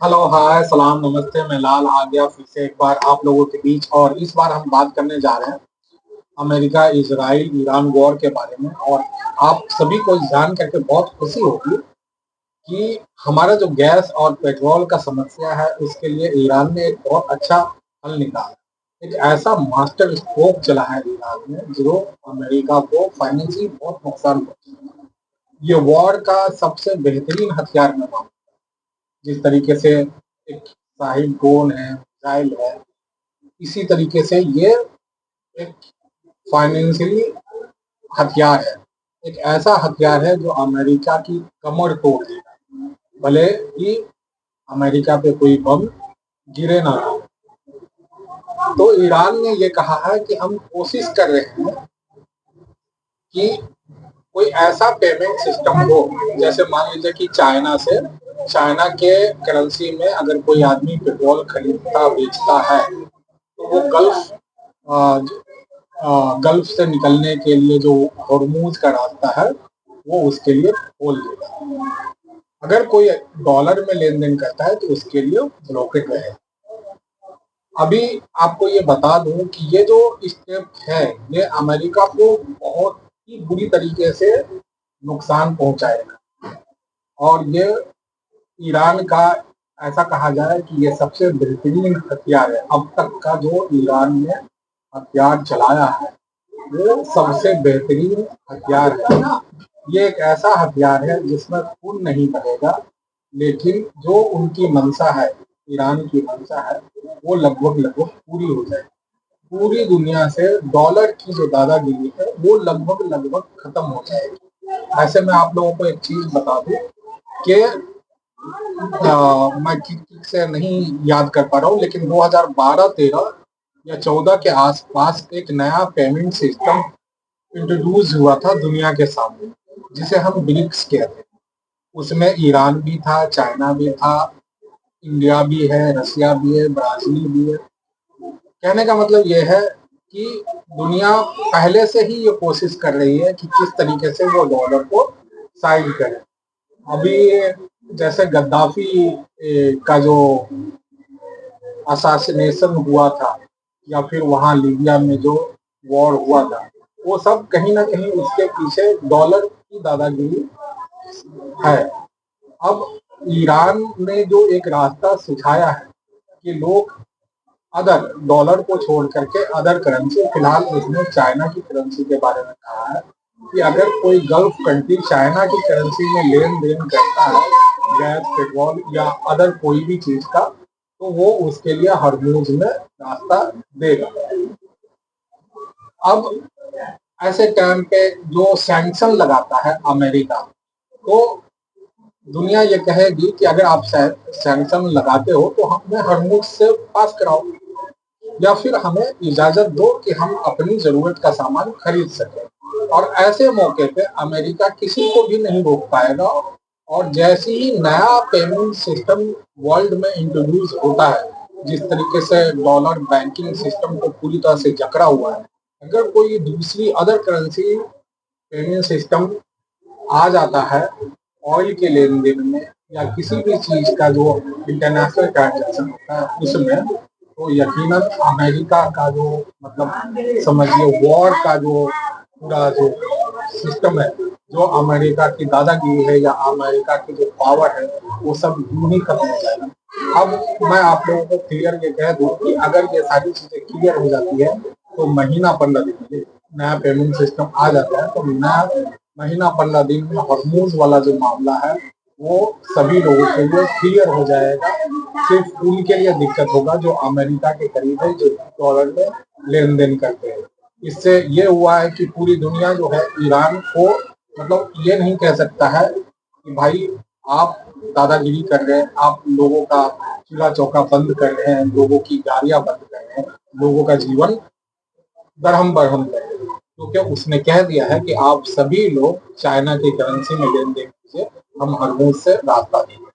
Hello, हाय, सलाम, नमस्ते। मैं लाल आ गया फिर से एक बार आप लोगों के बीच, और इस बार हम बात करने जा रहे हैं अमेरिका, इजराइल, ईरान वॉर के बारे में। और आप सभी को जान करके बहुत खुशी होगी कि हमारा जो गैस और पेट्रोल का समस्या है उसके लिए ईरान ने एक बहुत अच्छा हल निकाला। एक ऐसा मास्टर स्ट्रोक चला है ईरान में जो अमेरिका को फाइनेंशियली बहुत नुकसान पहुंचा। ये वॉर का सबसे बेहतरीन हथियार मैं मानता हूं। जिस तरीके से एक साहिब ड्रोन है, मिसाइल है, इसी तरीके से ये एक फाइनेंशियली हथियार है। एक ऐसा हथियार है जो अमेरिका की कमर तोड़ देगा, भले ही अमेरिका पे कोई बम गिरे ना। तो ईरान ने ये कहा है कि हम कोशिश कर रहे हैं कि कोई ऐसा पेमेंट सिस्टम हो, जैसे मान लीजिए कि चाइना के करेंसी में अगर कोई आदमी पेट्रोल खरीदता बेचता है तो वो गल्फ से निकलने के लिए जो हॉर्मूज का रास्ता है वो उसके लिए खोल देगा। अगर कोई डॉलर में लेन देन करता है तो उसके लिए ब्लॉकेट रहेगा। अभी आपको ये बता दूं कि ये जो स्टेप है ये अमेरिका को बहुत ही बुरी तरीके से नुकसान पहुंचाएगा। और ये ईरान का, ऐसा कहा जाए कि ये सबसे बेहतरीन हथियार है अब तक का जो ईरान ने हथियार चलाया है, वो सबसे बेहतरीन हथियार है। ये एक ऐसा हथियार है जिसमें खून नहीं बहेगा, लेकिन जो उनकी मंशा है, ईरान की मंशा है, वो लगभग लगभग पूरी हो जाएगी। पूरी दुनिया से डॉलर की जो दादागिरी है वो लगभग लगभग खत्म हो जाएगी। ऐसे में आप लोगों को एक चीज बता दूं कि मैं ठीक से नहीं याद कर पा रहा हूँ, लेकिन 2012-13 या 14 के आसपास एक नया पेमेंट सिस्टम इंट्रोड्यूस हुआ था दुनिया के सामने, जिसे हम ब्रिक्स कहते हैं। उसमें ईरान भी था, चाइना भी था, इंडिया भी है, रसिया भी है, ब्राजील भी है। कहने का मतलब ये है कि दुनिया पहले से ही ये कोशिश कर रही है कि किस तरीके से वो डॉलर को साइड करे। अभी जैसे गद्दाफी का जो असासिनेशन हुआ था, या फिर वहां लीबिया में जो वॉर हुआ था, वो सब कहीं ना कहीं उसके पीछे डॉलर की दादागिरी है। अब ईरान ने जो एक रास्ता सुझाया है कि लोग अदर डॉलर को छोड़ करके अदर करेंसी, फिलहाल उसने चाइना की करेंसी के बारे में कहा है कि अगर कोई गल्फ कंट्री चाइना की करेंसी में लेन देन करता है गैस, पेट्रोल या अदर कोई भी चीज का, तो वो उसके लिए हरमूज में रास्ता देगा। अब ऐसे टाइम पे जो सैंक्शन लगाता है अमेरिका, तो दुनिया ये कहेगी कि अगर आप सैंक्शन लगाते हो तो हमें हरमूज से पास कराओ, या फिर हमें इजाजत दो कि हम अपनी जरूरत का सामान खरीद सकें। और ऐसे मौके पे अमेरिका किसी को भी नहीं रोक पाएगा। और जैसे ही नया पेमेंट सिस्टम वर्ल्ड में इंट्रोड्यूस होता है, जिस तरीके से डॉलर बैंकिंग सिस्टम को पूरी तरह से जकड़ा हुआ है, अगर कोई दूसरी अदर करेंसी पेमेंट सिस्टम आ जाता है ऑयल के लेन देन में, या किसी भी चीज का जो इंटरनेशनल ट्रांजेक्शन होता है उसमें, तो यकीनन अमेरिका का जो, मतलब समझिए, वॉर का जो पूरा जो सिस्टम है, जो अमेरिका की दादागिरी है या अमेरिका की जो पावर है, वो सब यूं ही खत्म हो जाएगा। अब मैं आप लोगों को क्लियर ये कह दूं कि अगर ये सारी चीजें क्लियर हो जाती है तो महीना 15 दिन में नया पेमेंट सिस्टम आ जाता है, तो नया महीना 15 दिन में हॉर्मूज वाला जो मामला है वो सभी लोगों के लिए क्लियर हो जाएगा। सिर्फ उनके लिए दिक्कत होगा जो अमेरिका के करीब है, जो डॉलर में लेन देन करते हैं। इससे ये हुआ है कि पूरी दुनिया जो है ईरान को, मतलब ये नहीं कह सकता है कि भाई आप दादागिरी कर रहे हैं, आप लोगों का चूल्हा चौका बंद कर रहे हैं, लोगों की गाड़ियां बंद कर रहे हैं, लोगों का जीवन दरहम बरहम कर रहे हैं। क्योंकि उसने कह दिया है कि आप सभी लोग चाइना की करेंसी में लेन देन कीजिए, हम हरमूज से रास्ता देंगे।